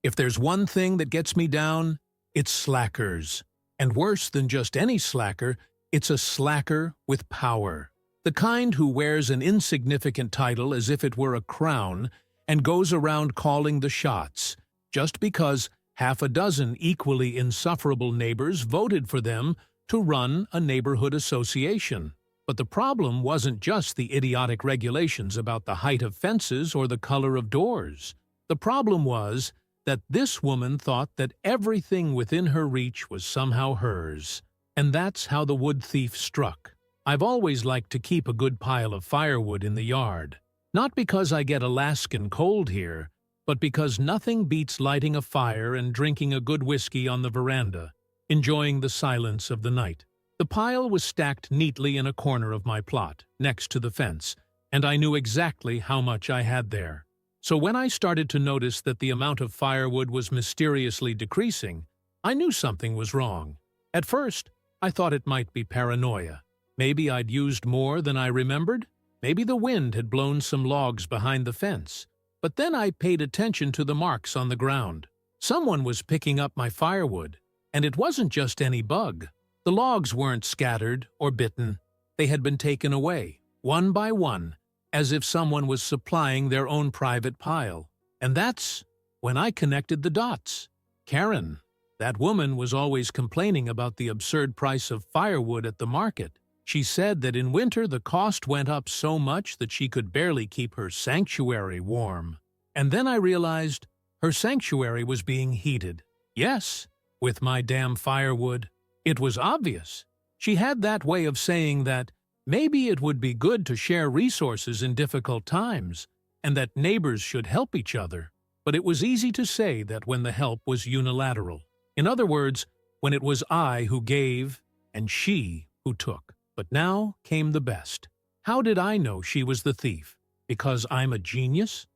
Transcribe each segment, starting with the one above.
If there's one thing that gets me down, it's slackers. And worse than just any slacker, it's a slacker with power. The kind who wears an insignificant title as if it were a crown and goes around calling the shots, just because half a dozen equally insufferable neighbors voted for them to run a neighborhood association. But the problem wasn't just the idiotic regulations about the height of fences or the color of doors. The problem was that this woman thought that everything within her reach was somehow hers. And that's how the wood thief struck. I've always liked to keep a good pile of firewood in the yard. Not because I get Alaskan cold here, but because nothing beats lighting a fire and drinking a good whiskey on the veranda, enjoying the silence of the night. The pile was stacked neatly in a corner of my plot, next to the fence, and I knew exactly how much I had there. So when I started to notice that the amount of firewood was mysteriously decreasing, I knew something was wrong. At first, I thought it might be paranoia. Maybe I'd used more than I remembered. Maybe the wind had blown some logs behind the fence. But then I paid attention to the marks on the ground. Someone was picking up my firewood, and it wasn't just any bug. The logs weren't scattered or bitten. They had been taken away, one by one, as if someone was supplying their own private pile. And that's when I connected the dots. Karen, that woman, was always complaining about the absurd price of firewood at the market. She said that in winter the cost went up so much that she could barely keep her sanctuary warm. And then I realized her sanctuary was being heated. Yes, with my damn firewood. It was obvious. She had that way of saying that maybe it would be good to share resources in difficult times, and that neighbors should help each other. But it was easy to say that when the help was unilateral. In other words, when it was I who gave and she who took. But now came the best. How did I know she was the thief? Because I'm a genius?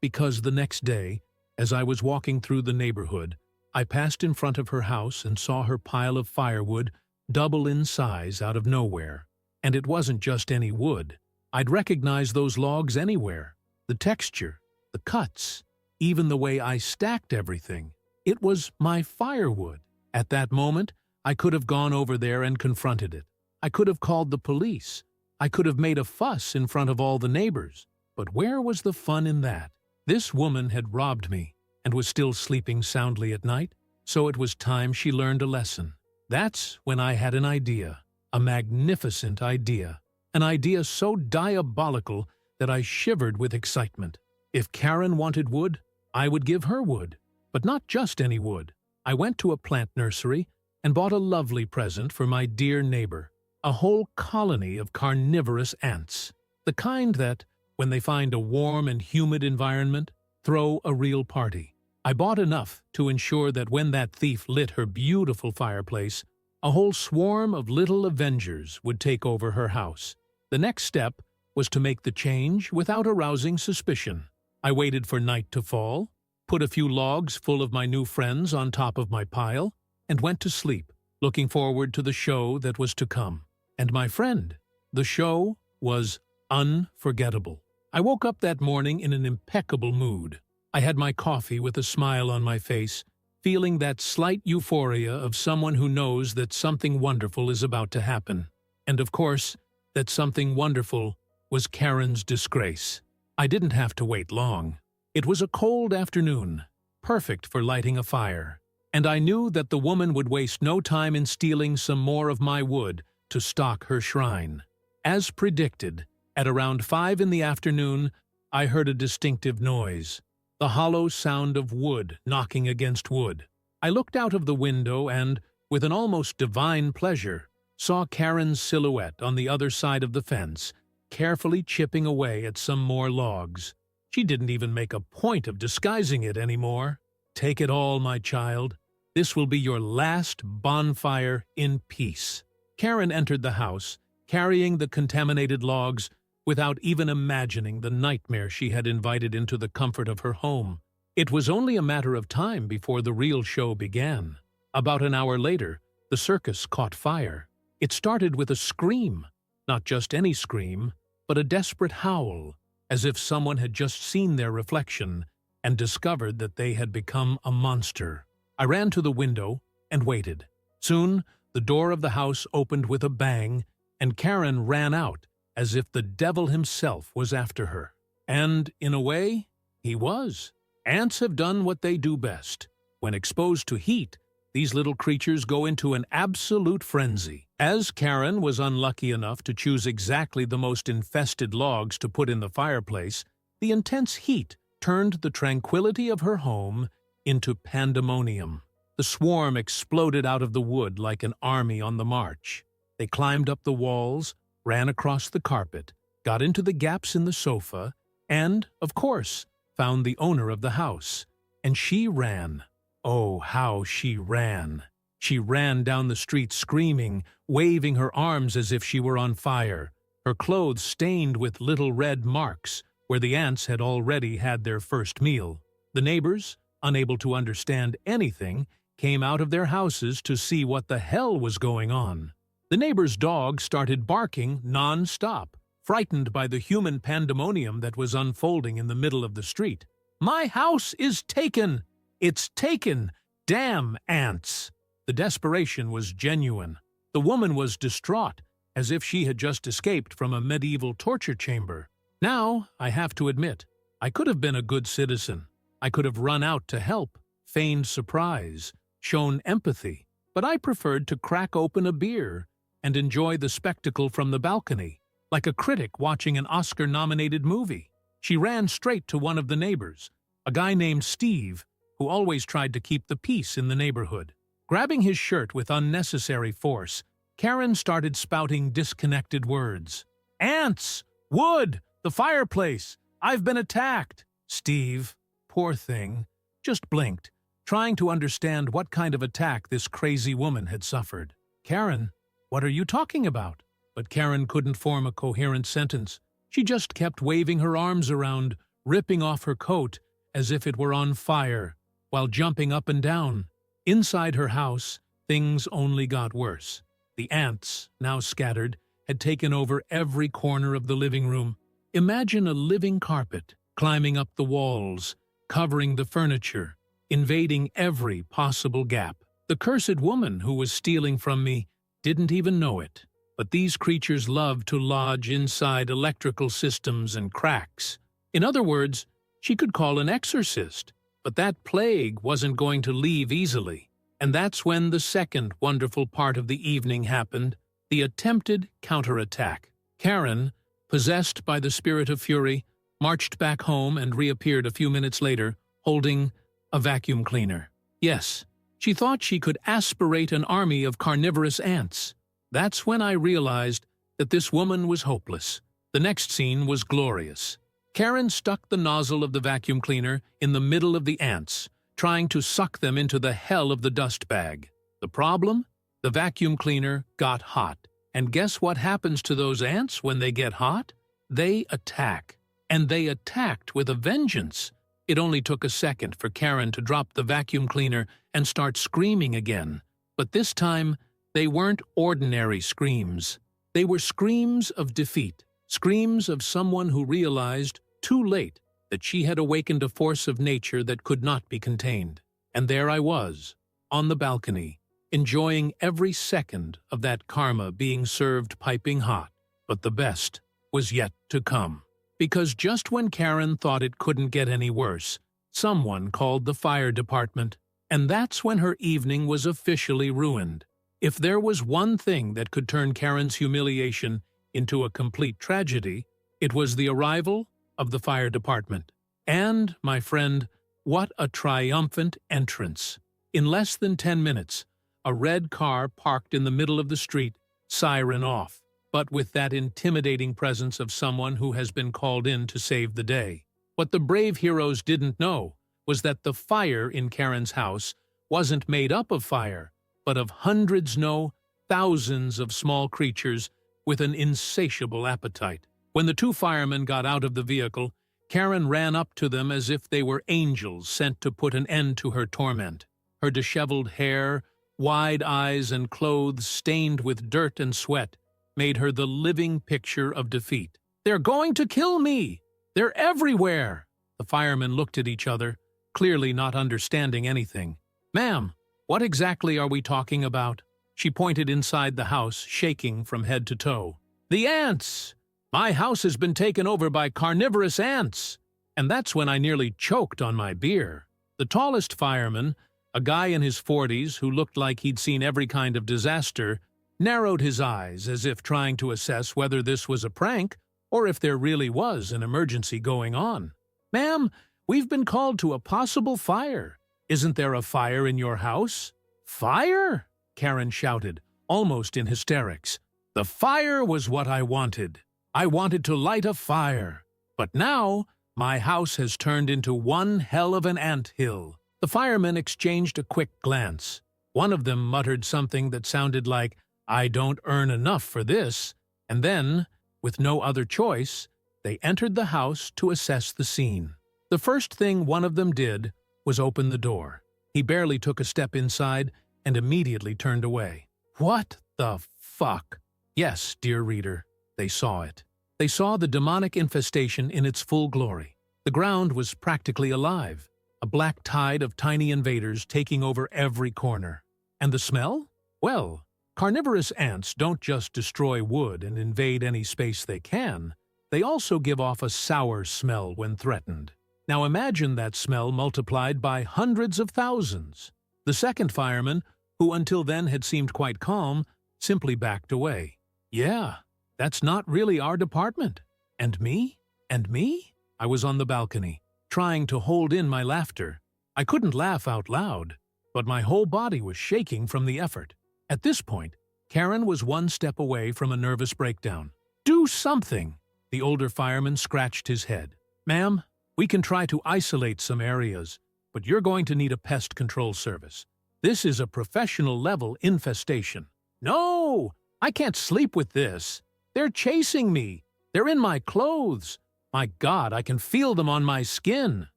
Because the next day, as I was walking through the neighborhood, I passed in front of her house and saw her pile of firewood double in size out of nowhere. And it wasn't just any wood. I'd recognize those logs anywhere. The texture, the cuts, even the way I stacked everything. It was my firewood. At that moment, I could have gone over there and confronted it. I could have called the police. I could have made a fuss in front of all the neighbors. But where was the fun in that? This woman had robbed me and was still sleeping soundly at night, so it was time she learned a lesson. That's when I had an idea, a magnificent idea, an idea so diabolical that I shivered with excitement. If Karen wanted wood, I would give her wood, but not just any wood. I went to a plant nursery and bought a lovely present for my dear neighbor, a whole colony of carnivorous ants, the kind that, when they find a warm and humid environment, throw a real party. I bought enough to ensure that when that thief lit her beautiful fireplace, a whole swarm of little avengers would take over her house. The next step was to make the change without arousing suspicion. I waited for night to fall, put a few logs full of my new friends on top of my pile, and went to sleep, looking forward to the show that was to come. And my friend, the show was unforgettable. I woke up that morning in an impeccable mood. I had my coffee with a smile on my face, feeling that slight euphoria of someone who knows that something wonderful is about to happen. And of course, that something wonderful was Karen's disgrace. I didn't have to wait long. It was a cold afternoon, perfect for lighting a fire. And I knew that the woman would waste no time in stealing some more of my wood to stock her shrine. As predicted, at around 5 in the afternoon, I heard a distinctive noise. The hollow sound of wood knocking against wood. I looked out of the window and, with an almost divine pleasure, saw Karen's silhouette on the other side of the fence, carefully chipping away at some more logs. She didn't even make a point of disguising it anymore. Take it all, my child. This will be your last bonfire in peace. Karen entered the house, carrying the contaminated logs, without even imagining the nightmare she had invited into the comfort of her home. It was only a matter of time before the real show began. About an hour later, the circus caught fire. It started with a scream, not just any scream, but a desperate howl, as if someone had just seen their reflection and discovered that they had become a monster. I ran to the window and waited. Soon, the door of the house opened with a bang, and Karen ran out as if the devil himself was after her. And, in a way, he was. Ants have done what they do best. When exposed to heat, these little creatures go into an absolute frenzy. As Karen was unlucky enough to choose exactly the most infested logs to put in the fireplace, the intense heat turned the tranquility of her home into pandemonium. The swarm exploded out of the wood like an army on the march. They climbed up the walls, ran across the carpet, got into the gaps in the sofa, and, of course, found the owner of the house. And she ran. Oh, how she ran! She ran down the street screaming, waving her arms as if she were on fire, her clothes stained with little red marks where the ants had already had their first meal. The neighbors, unable to understand anything, came out of their houses to see what the hell was going on. The neighbor's dog started barking non-stop, frightened by the human pandemonium that was unfolding in the middle of the street. "My house is taken! It's taken! Damn ants!" The desperation was genuine. The woman was distraught, as if she had just escaped from a medieval torture chamber. Now, I have to admit, I could have been a good citizen. I could have run out to help, feigned surprise, shown empathy, but I preferred to crack open a beer and enjoy the spectacle from the balcony, like a critic watching an Oscar-nominated movie. She ran straight to one of the neighbors, a guy named Steve, who always tried to keep the peace in the neighborhood. Grabbing his shirt with unnecessary force, Karen started spouting disconnected words. "Ants! Wood! The fireplace! I've been attacked!" Steve, poor thing, just blinked, trying to understand what kind of attack this crazy woman had suffered. "Karen, what are you talking about?" But Karen couldn't form a coherent sentence. She just kept waving her arms around, ripping off her coat as if it were on fire, while jumping up and down. Inside her house, things only got worse. The ants, now scattered, had taken over every corner of the living room. Imagine a living carpet, climbing up the walls, covering the furniture, invading every possible gap. The cursed woman who was stealing from me didn't even know it. But these creatures love to lodge inside electrical systems and cracks. In other words, she could call an exorcist. But that plague wasn't going to leave easily. And that's when the second wonderful part of the evening happened, the attempted counterattack. Karen, possessed by the spirit of fury, marched back home and reappeared a few minutes later, holding a vacuum cleaner. Yes, she thought she could aspirate an army of carnivorous ants. That's when I realized that this woman was hopeless. The next scene was glorious. Karen stuck the nozzle of the vacuum cleaner in the middle of the ants, trying to suck them into the hell of the dust bag. The problem? The vacuum cleaner got hot. And guess what happens to those ants when they get hot? They attack. And they attacked with a vengeance. It only took a second for Karen to drop the vacuum cleaner and start screaming again. But this time, they weren't ordinary screams. They were screams of defeat, screams of someone who realized, too late, that she had awakened a force of nature that could not be contained. And there I was, on the balcony, enjoying every second of that karma being served piping hot. But the best was yet to come. Because just when Karen thought it couldn't get any worse, someone called the fire department. And that's when her evening was officially ruined. If there was one thing that could turn Karen's humiliation into a complete tragedy, it was the arrival of the fire department. And, my friend, what a triumphant entrance. In less than 10 minutes, a red car parked in the middle of the street, siren off, but with that intimidating presence of someone who has been called in to save the day. What the brave heroes didn't know was that the fire in Karen's house wasn't made up of fire, but of hundreds, no, thousands of small creatures with an insatiable appetite. When the two firemen got out of the vehicle, Karen ran up to them as if they were angels sent to put an end to her torment. Her disheveled hair, wide eyes, and clothes stained with dirt and sweat made her the living picture of defeat. "They're going to kill me! They're everywhere!" The The firemen looked at each other, clearly not understanding anything. "Ma'am, what exactly are we talking about?" She pointed inside the house, shaking from head to toe. "The ants! My house has been taken over by carnivorous ants!" And that's when I nearly choked on my beer. The tallest fireman, a guy in his 40s who looked like he'd seen every kind of disaster, narrowed his eyes as if trying to assess whether this was a prank or if there really was an emergency going on. "Ma'am, we've been called to a possible fire. Isn't there a fire in your house?" "Fire?" Karen shouted, almost in hysterics. "The fire was what I wanted. I wanted to light a fire. But now, my house has turned into one hell of an ant hill." The firemen exchanged a quick glance. One of them muttered something that sounded like, "I don't earn enough for this," and then, with no other choice, they entered the house to assess the scene. The first thing one of them did was open the door. He barely took a step inside and immediately turned away. What the fuck? Yes, dear reader, they saw it. They saw the demonic infestation in its full glory. The ground was practically alive, a black tide of tiny invaders taking over every corner. And the smell? Well, carnivorous ants don't just destroy wood and invade any space they can. They also give off a sour smell when threatened. Now imagine that smell multiplied by hundreds of thousands. The second fireman, who until then had seemed quite calm, simply backed away. "Yeah, that's not really our department. And me? And me?" I was on the balcony, trying to hold in my laughter. I couldn't laugh out loud, but my whole body was shaking from the effort. At this point, Karen was one step away from a nervous breakdown. "Do something!" The older fireman scratched his head. "Ma'am, we can try to isolate some areas, but you're going to need a pest control service. This is a professional-level infestation." "No! I can't sleep with this. They're chasing me. They're in my clothes. My God, I can feel them on my skin."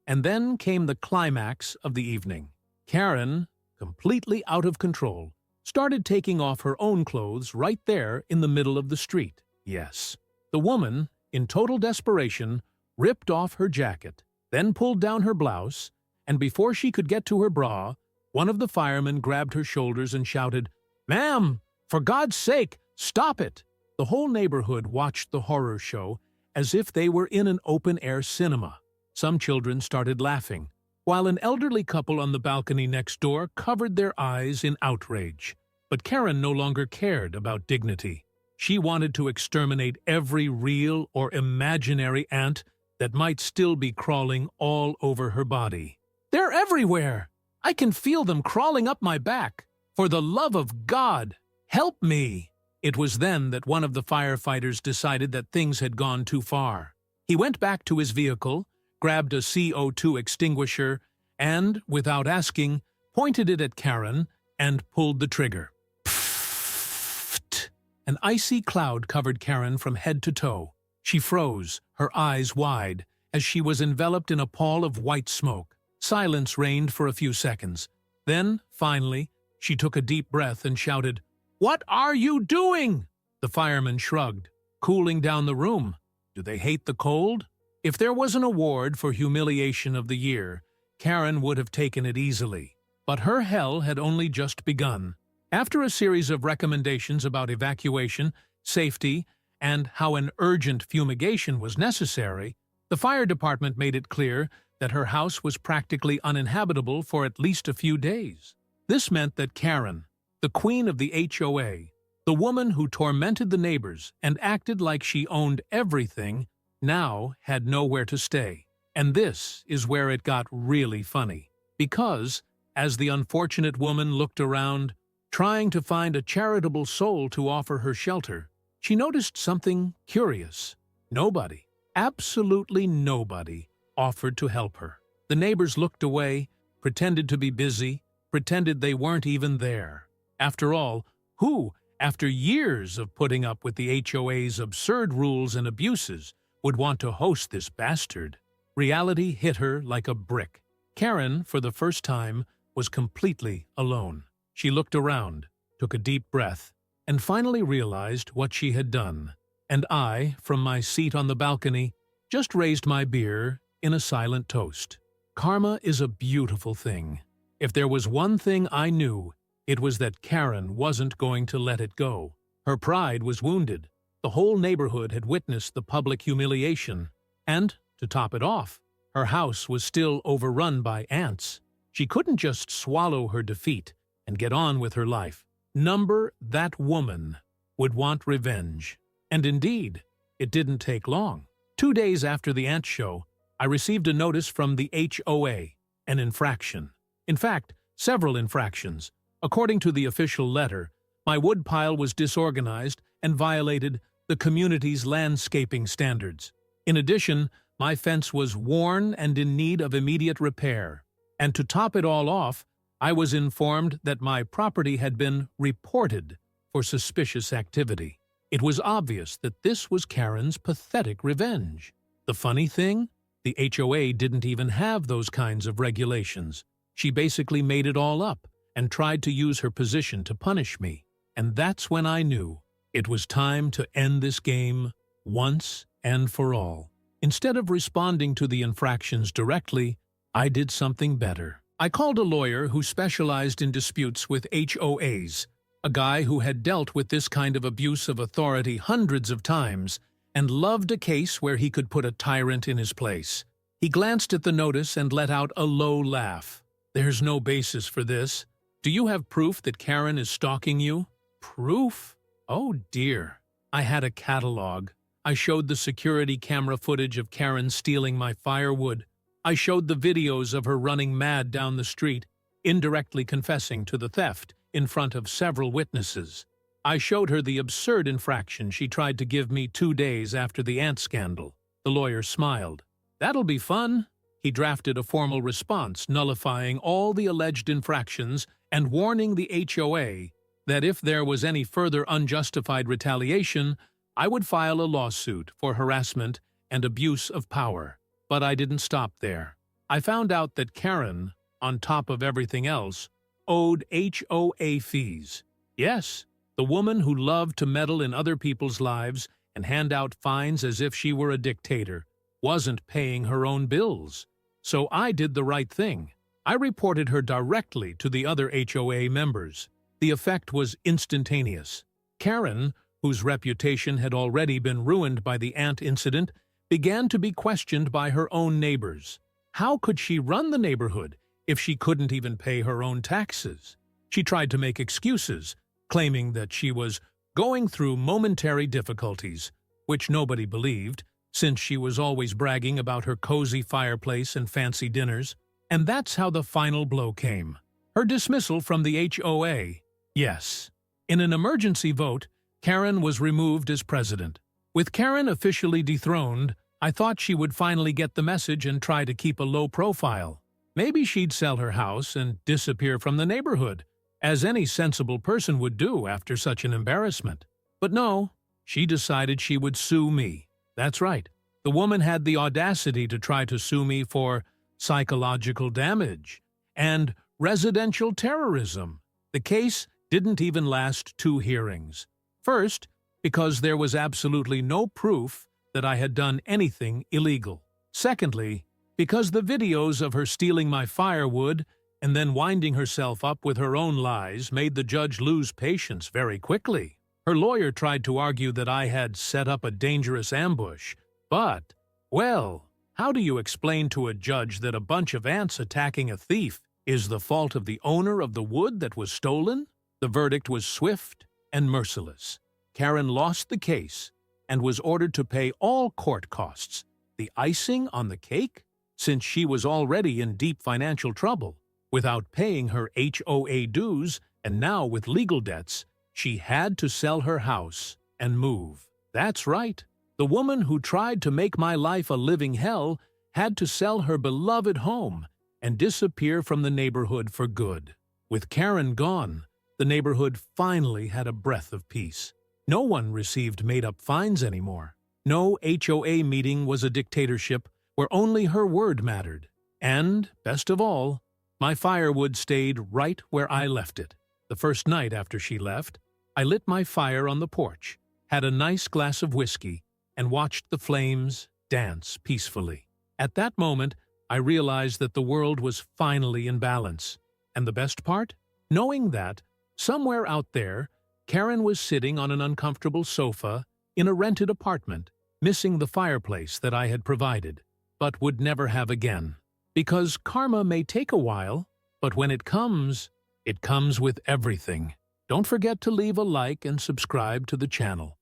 And then came the climax of the evening. Karen, completely out of control, started taking off her own clothes right there in the middle of the street. Yes, the woman, in total desperation, ripped off her jacket, then pulled down her blouse, and before she could get to her bra, one of the firemen grabbed her shoulders and shouted, "Ma'am, for God's sake, stop it!" The whole neighborhood watched the horror show as if they were in an open-air cinema. Some children started laughing, while an elderly couple on the balcony next door covered their eyes in outrage. But Karen no longer cared about dignity. She wanted to exterminate every real or imaginary ant that might still be crawling all over her body. "They're everywhere! I can feel them crawling up my back! For the love of God, help me!" It was then that one of the firefighters decided that things had gone too far. He went back to his vehicle, grabbed a CO2 extinguisher, and, without asking, pointed it at Karen and pulled the trigger. Pfft! An icy cloud covered Karen from head to toe. She froze, her eyes wide, as she was enveloped in a pall of white smoke. Silence reigned for a few seconds. Then, finally, she took a deep breath and shouted, "What are you doing?" The fireman shrugged, cooling down the room. Do they hate the cold? If there was an award for humiliation of the year, Karen would have taken it easily. But her hell had only just begun. After a series of recommendations about evacuation, safety, and how an urgent fumigation was necessary, the fire department made it clear that her house was practically uninhabitable for at least a few days. This meant that Karen, the queen of the HOA, the woman who tormented the neighbors and acted like she owned everything, now had nowhere to stay. And this is where it got really funny. Because, as the unfortunate woman looked around, trying to find a charitable soul to offer her shelter, she noticed something curious. Nobody, absolutely nobody, offered to help her. The neighbors looked away, pretended to be busy, pretended they weren't even there. After all, who, after years of putting up with the HOA's absurd rules and abuses, would want to host this bastard? Reality hit her like a brick. Karen, for the first time, was completely alone. She looked around, took a deep breath, and finally realized what she had done. And I, from my seat on the balcony, just raised my beer in a silent toast. Karma is a beautiful thing. If there was one thing I knew, it was that Karen wasn't going to let it go. Her pride was wounded. The whole neighborhood had witnessed the public humiliation. And, to top it off, her house was still overrun by ants. She couldn't just swallow her defeat and get on with her life. That woman would want revenge. And indeed, it didn't take long. 2 days after the ant show, I received a notice from the HOA, an infraction. In fact, several infractions. According to the official letter, my woodpile was disorganized and violated the community's landscaping standards. In addition, my fence was worn and in need of immediate repair. And to top it all off, I was informed that my property had been reported for suspicious activity. It was obvious that this was Karen's pathetic revenge. The funny thing? The HOA didn't even have those kinds of regulations. She basically made it all up and tried to use her position to punish me. And that's when I knew it was time to end this game once and for all. Instead of responding to the infractions directly, I did something better. I called a lawyer who specialized in disputes with HOAs, a guy who had dealt with this kind of abuse of authority hundreds of times and loved a case where he could put a tyrant in his place. He glanced at the notice and let out a low laugh. "There's no basis for this. Do you have proof that Karen is stalking you?" "Proof? Oh dear." I had a catalog. I showed the security camera footage of Karen stealing my firewood. I showed the videos of her running mad down the street, indirectly confessing to the theft in front of several witnesses. I showed her the absurd infraction she tried to give me 2 days after the ant scandal. The lawyer smiled. "That'll be fun." He drafted a formal response nullifying all the alleged infractions and warning the HOA that if there was any further unjustified retaliation, I would file a lawsuit for harassment and abuse of power. But I didn't stop there. I found out that Karen, on top of everything else, owed HOA fees. Yes, the woman who loved to meddle in other people's lives and hand out fines as if she were a dictator wasn't paying her own bills. So I did the right thing. I reported her directly to the other HOA members. The effect was instantaneous. Karen, whose reputation had already been ruined by the ant incident, began to be questioned by her own neighbors. How could she run the neighborhood if she couldn't even pay her own taxes? She tried to make excuses, claiming that she was going through momentary difficulties, which nobody believed, since she was always bragging about her cozy fireplace and fancy dinners. And that's how the final blow came. Her dismissal from the HOA. Yes. In an emergency vote, Karen was removed as president. With Karen officially dethroned, I thought she would finally get the message and try to keep a low profile. Maybe she'd sell her house and disappear from the neighborhood, as any sensible person would do after such an embarrassment. But no, she decided she would sue me. That's right. The woman had the audacity to try to sue me for psychological damage and residential terrorism. The case didn't even last 2 hearings. First, because there was absolutely no proof that I had done anything illegal. Secondly, because the videos of her stealing my firewood and then winding herself up with her own lies made the judge lose patience very quickly. Her lawyer tried to argue that I had set up a dangerous ambush, but, well, how do you explain to a judge that a bunch of ants attacking a thief is the fault of the owner of the wood that was stolen? The verdict was swift and merciless. Karen lost the case and was ordered to pay all court costs, the icing on the cake, since she was already in deep financial trouble. Without paying her HOA dues and now with legal debts, she had to sell her house and move. That's right. The woman who tried to make my life a living hell had to sell her beloved home and disappear from the neighborhood for good. With Karen gone, the neighborhood finally had a breath of peace. No one received made-up fines anymore. No HOA meeting was a dictatorship where only her word mattered. And, best of all, my firewood stayed right where I left it. The first night after she left, I lit my fire on the porch, had a nice glass of whiskey, and watched the flames dance peacefully. At that moment, I realized that the world was finally in balance. And the best part? Knowing that, somewhere out there, Karen was sitting on an uncomfortable sofa in a rented apartment, missing the fireplace that I had provided, but would never have again. Because karma may take a while, but when it comes with everything. Don't forget to leave a like and subscribe to the channel.